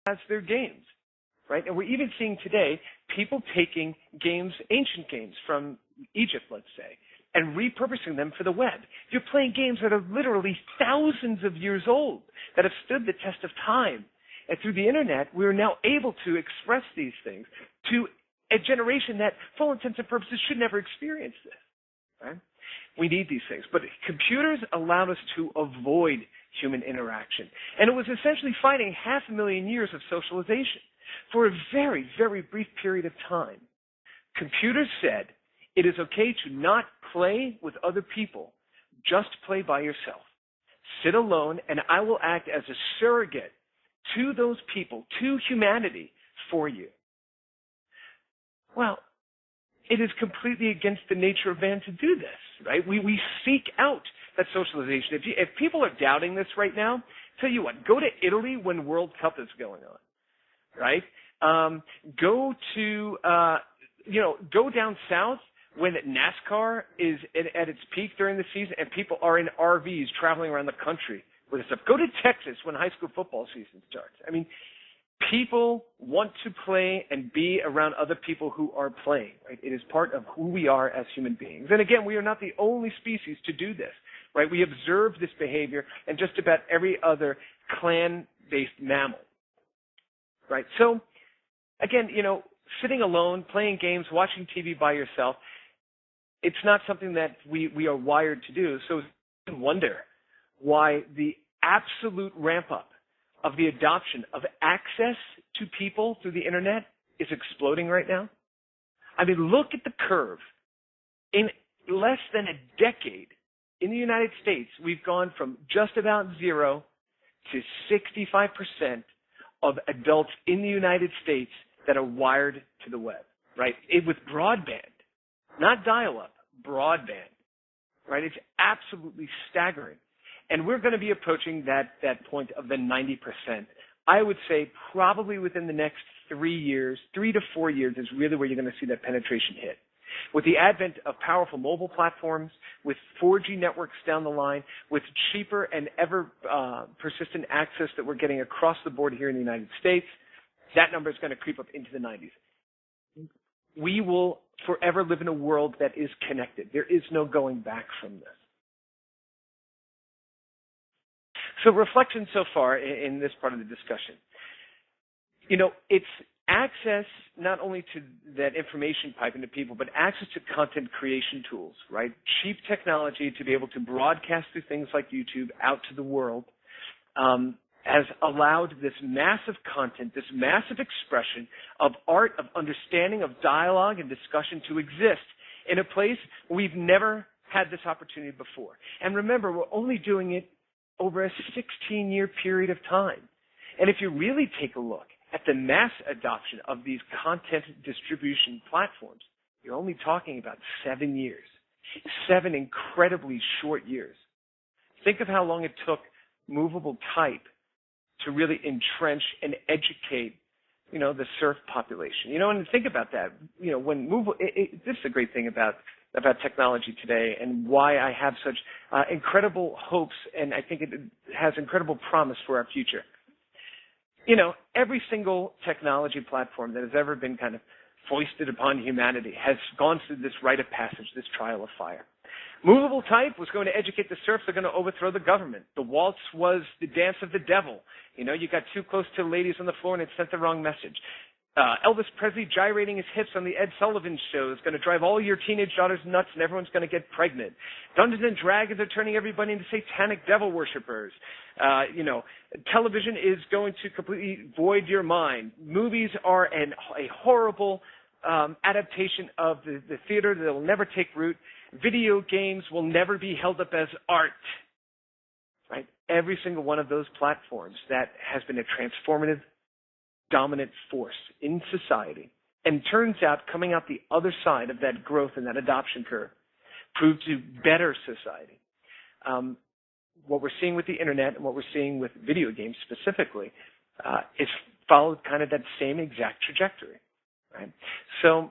has their games, right? And we're even seeing today people taking games, ancient games from Egypt, let's say, and repurposing them for the web. You're playing games that are literally thousands of years old, that have stood the test of time. And through the internet, we're now able to express these things to a generation that, for all intents and purposes, should never experience this, right? We need these things. But computers allowed us to avoid human interaction. And it was essentially fighting 500,000 years of socialization. For a very, very brief period of time, computers said, it is okay to not play with other people. Just play by yourself. Sit alone, and I will act as a surrogate to those people, to humanity, for you. Well, it is completely against the nature of man to do this, right? We seek out that socialization. If people are doubting this right now, tell you what, go to Italy when World Cup is going on, right? Go down south when NASCAR is at its peak during the season and people are in RVs traveling around the country with stuff. Go to Texas when high school football season starts. I mean, people want to play and be around other people who are playing, right? It is part of who we are as human beings. And again, we are not the only species to do this, right? We observe this behavior in just about every other clan-based mammal, right? So, again, sitting alone, playing games, watching TV by yourself, it's not something that we are wired to do. So you can wonder why the absolute ramp-up of the adoption of access to people through the internet is exploding right now. I mean, look at the curve. In less than a decade, in the United States, we've gone from just about 0 to 65% of adults in the United States that are wired to the web, right? With broadband, not dial-up, broadband, right? It's absolutely staggering. And we're going to be approaching that point of the 90%. I would say probably within the next 3 to 4 years is really where you're going to see that penetration hit. With the advent of powerful mobile platforms, with 4G networks down the line, with cheaper and ever persistent access that we're getting across the board here in the United States, that number is going to creep up into the 90s. We will forever live in a world that is connected. There is no going back from this. So reflection so far in this part of the discussion. It's access not only to that information piping to people, but access to content creation tools, right? Cheap technology to be able to broadcast through things like YouTube out to the world has allowed this massive content, this massive expression of art, of understanding, of dialogue and discussion to exist in a place we've never had this opportunity before. And remember, we're only doing it over a 16-year period of time. And if you really take a look at the mass adoption of these content distribution platforms, you're only talking about 7 years. 7 incredibly short years. Think of how long it took movable type to really entrench and educate, the serf population. And think about that. When this is a great thing about technology today and why I have such incredible hopes, and I think it has incredible promise for our future. Every single technology platform that has ever been kind of foisted upon humanity has gone through this rite of passage, this trial of fire. Movable type was going to educate the serfs. They're going to overthrow the government. The waltz was the dance of the devil. You got too close to the ladies on the floor and it sent the wrong message. Elvis Presley gyrating his hips on the Ed Sullivan Show is going to drive all your teenage daughters nuts and everyone's going to get pregnant. Dungeons and Dragons are turning everybody into satanic devil worshippers. Television is going to completely void your mind. Movies are a horrible adaptation of the theater that will never take root. Video games will never be held up as art. Right? Every single one of those platforms that has been a transformative, dominant force in society, and turns out coming out the other side of that growth and that adoption curve proved to better society. What we're seeing with the internet and what we're seeing with video games specifically is followed kind of that same exact trajectory, right? So,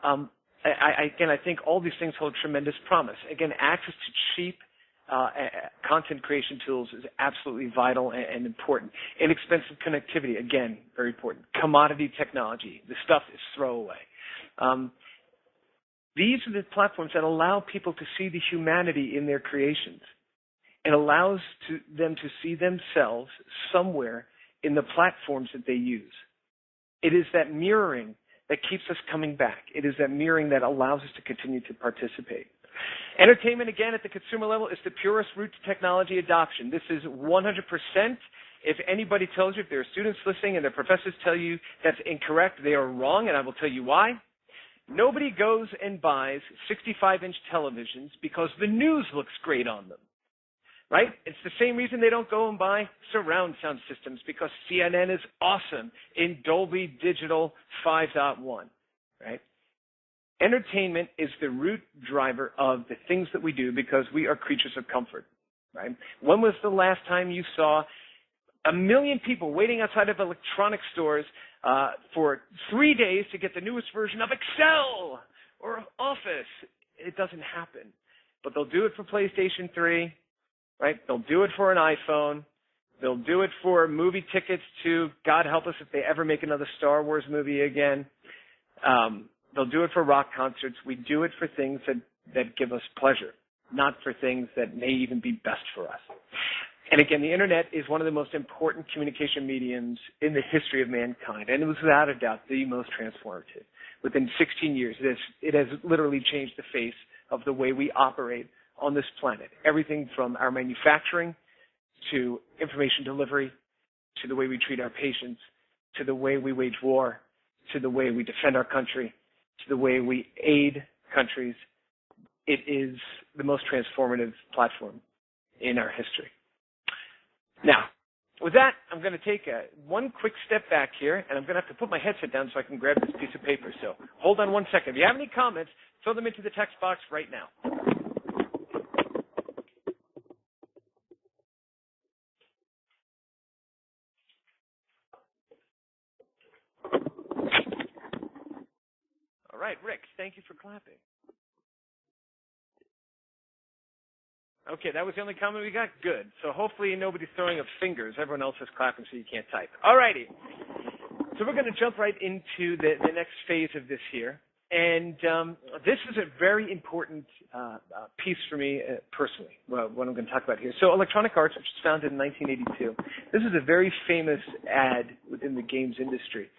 I think all these things hold tremendous promise. Again, access to cheap content creation tools is absolutely vital and important. Inexpensive connectivity, again, very important. Commodity technology, the stuff is throwaway. These are the platforms that allow people to see the humanity in their creations. It allows them to see themselves somewhere in the platforms that they use. It is that mirroring that keeps us coming back. It is that mirroring that allows us to continue to participate. Entertainment, again, at the consumer level, is the purest route to technology adoption. This is 100%. If anybody tells you, if there are students listening and their professors tell you that's incorrect, they are wrong, and I will tell you why. Nobody goes and buys 65-inch televisions because the news looks great on them, right? It's the same reason they don't go and buy surround sound systems, because CNN is awesome in Dolby Digital 5.1, right? Entertainment is the root driver of the things that we do because we are creatures of comfort, right? When was the last time you saw 1 million people waiting outside of electronic stores for 3 days to get the newest version of Excel or Office? It doesn't happen. But they'll do it for PlayStation 3, right? They'll do it for an iPhone. They'll do it for movie tickets to, God help us if they ever make another Star Wars movie again. They'll do it for rock concerts. We do it for things that give us pleasure, not for things that may even be best for us. And again, the internet is one of the most important communication mediums in the history of mankind, and it was without a doubt the most transformative. Within 16 years, it has literally changed the face of the way we operate on this planet. Everything from our manufacturing to information delivery, to the way we treat our patients, to the way we wage war, to the way we defend our country, to the way we aid countries. It is the most transformative platform in our history. Now, with that, I'm going to take one quick step back here, and I'm going to have to put my headset down so I can grab this piece of paper. So hold on 1 second. If you have any comments, throw them into the text box right now. All right, Rick, thank you for clapping. Okay, that was the only comment we got? Good. So hopefully nobody's throwing up fingers. Everyone else is clapping so you can't type. All righty. So we're going to jump right into the next phase of this here. And this is a very important piece for me personally, what I'm going to talk about here. So Electronic Arts, which was founded in 1982, this is a very famous ad within the games industry.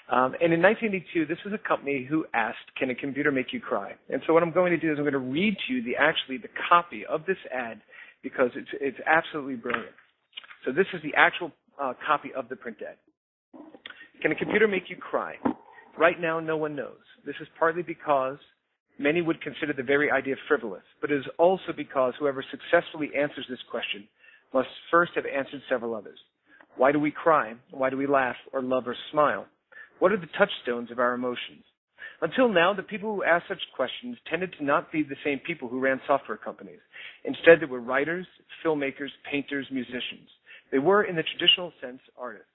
And in 1982, this was a company who asked, can a computer make you cry? And so what I'm going to do is I'm going to read to you the copy of this ad, because it's absolutely brilliant. So this is the actual copy of the print ad. Can a computer make you cry? Right now, no one knows. This is partly because many would consider the very idea frivolous, but it is also because whoever successfully answers this question must first have answered several others. Why do we cry? Why do we laugh or love or smile? What are the touchstones of our emotions? Until now, the people who asked such questions tended to not be the same people who ran software companies. Instead, they were writers, filmmakers, painters, musicians. They were, in the traditional sense, artists.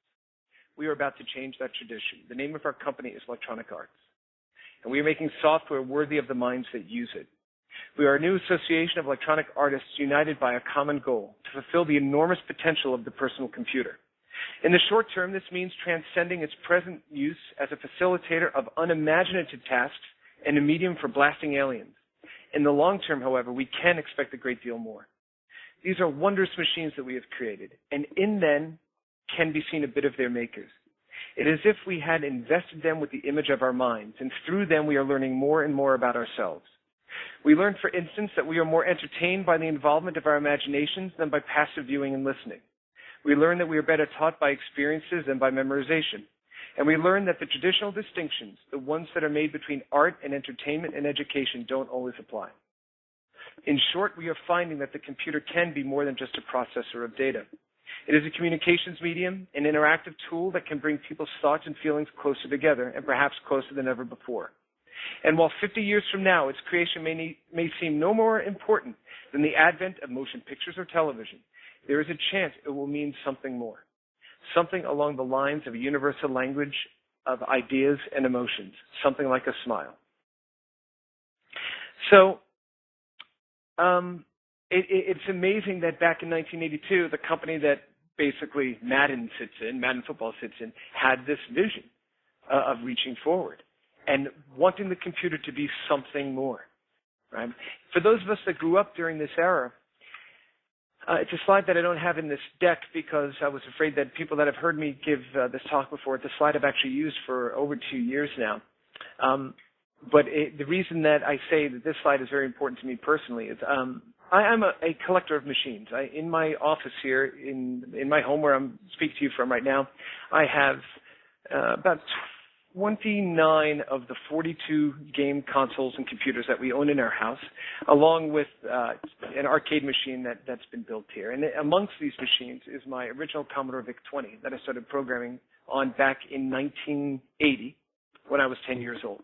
We are about to change that tradition. The name of our company is Electronic Arts, and we are making software worthy of the minds that use it. We are a new association of electronic artists united by a common goal, to fulfill the enormous potential of the personal computer. In the short term, this means transcending its present use as a facilitator of unimaginative tasks and a medium for blasting aliens. In the long term, however, we can expect a great deal more. These are wondrous machines that we have created, and in them can be seen a bit of their makers. It is as if we had invested them with the image of our minds, and through them we are learning more and more about ourselves. We learn, for instance, that we are more entertained by the involvement of our imaginations than by passive viewing and listening. We learn that we are better taught by experiences than by memorization. And we learn that the traditional distinctions, the ones that are made between art and entertainment and education, don't always apply. In short, we are finding that the computer can be more than just a processor of data. It is a communications medium, an interactive tool that can bring people's thoughts and feelings closer together, and perhaps closer than ever before. And while 50 years from now its creation may seem no more important than the advent of motion pictures or television, there is a chance it will mean something more, something along the lines of a universal language of ideas and emotions, something like a smile. So, It's amazing that back in 1982, the company that basically Madden football sits in, had this vision of reaching forward and wanting the computer to be something more, right? For those of us that grew up during this era, it's a slide that I don't have in this deck because I was afraid that people that have heard me give this talk before, it's a slide I've actually used for over 2 years now. But the reason that I say that this slide is very important to me personally is I'm a collector of machines. In my office here, in my home where I'm speaking to you from right now, I have about 29 of the 42 game consoles and computers that we own in our house, along with an arcade machine that's been built here. And amongst these machines is my original Commodore VIC-20 that I started programming on back in 1980 when I was 10 years old.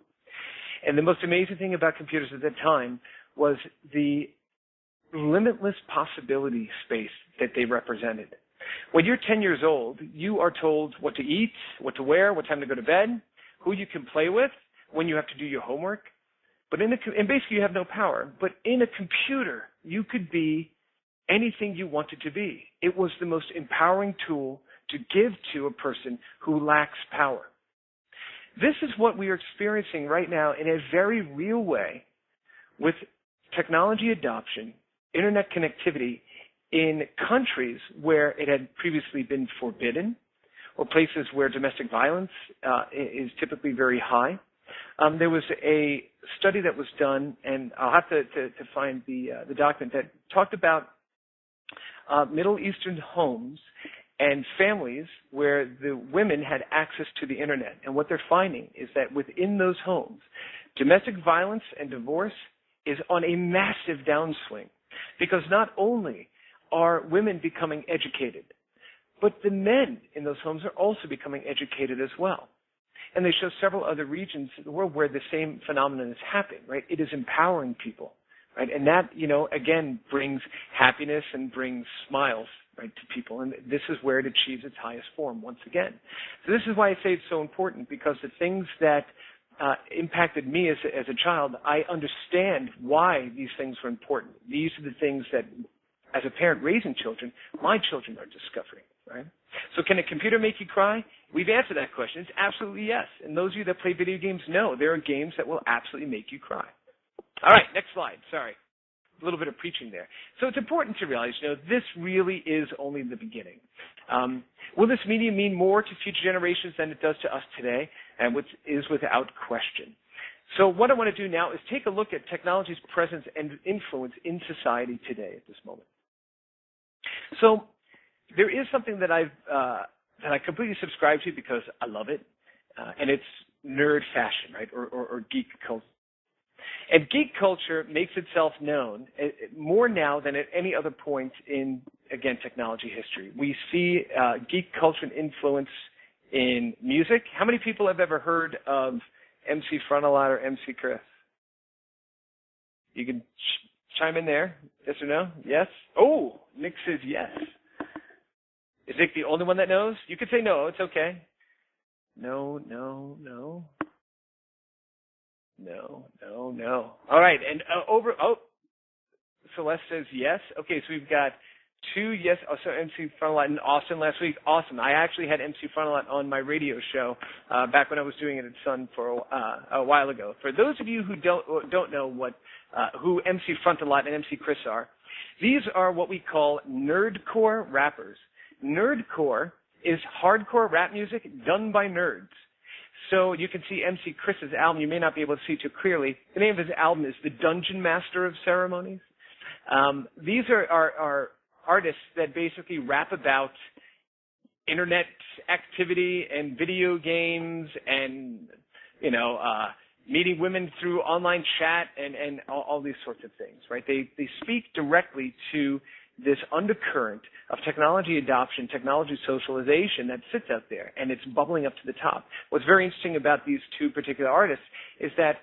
And the most amazing thing about computers at that time was the limitless possibility space that they represented. When you're 10 years old, you are told what to eat, what to wear, what time to go to bed, who you can play with, when you have to do your homework. But and basically you have no power. But in a computer, you could be anything you wanted to be. It was the most empowering tool to give to a person who lacks power. This is what we are experiencing right now in a very real way with technology adoption, internet connectivity in countries where it had previously been forbidden, or places where domestic violence is typically very high. There was a study that was done, and I'll have to find the document that talked about Middle Eastern homes and families where the women had access to the internet. And what they're finding is that within those homes, domestic violence and divorce is on a massive downswing, because not only are women becoming educated, but the men in those homes are also becoming educated as well. And they show several other regions in the world where the same phenomenon is happening, right? It is empowering people, right? And that, again, brings happiness and brings smiles, right, to people. And this is where it achieves its highest form once again. So this is why I say it's so important, because the things that impacted me as a child, I understand why these things were important. These are the things that, as a parent raising children, my children are discovering, right? So can a computer make you cry? We've answered that question. It's absolutely yes. And those of you that play video games know there are games that will absolutely make you cry. All right, next slide. Sorry. A little bit of preaching there. So it's important to realize, this really is only the beginning. Will this medium mean more to future generations than it does to us today? And which is without question. So what I want to do now is take a look at technology's presence and influence in society today at this moment. So there is something that I completely subscribe to because I love it, and it's nerd fashion, right, or geek culture. And geek culture makes itself known more now than at any other point in, again, technology history. We see geek culture and influence in music. How many people have ever heard of MC Frontalot or MC Chris? You can chime in there. Yes or no? Yes? Oh, Nick says yes. Is Nick the only one that knows? You could say no. It's okay. No. All right. And Celeste says yes. Okay, so we've got 2 yes. Also, MC Frontalot in Austin last week. Awesome. I actually had MC Frontalot on my radio show back when I was doing it at Sun for a while ago. For those of you who don't know who MC Frontalot and MC Chris are, these are what we call nerdcore rappers. Nerdcore is hardcore rap music done by nerds. So you can see MC Chris's album. You may not be able to see too clearly. The name of his album is The Dungeon Master of Ceremonies. These are artists that basically rap about internet activity and video games and, meeting women through online chat and all these sorts of things, right? They speak directly to this undercurrent of technology adoption, technology socialization that sits out there, and it's bubbling up to the top. What's very interesting about these 2 particular artists is that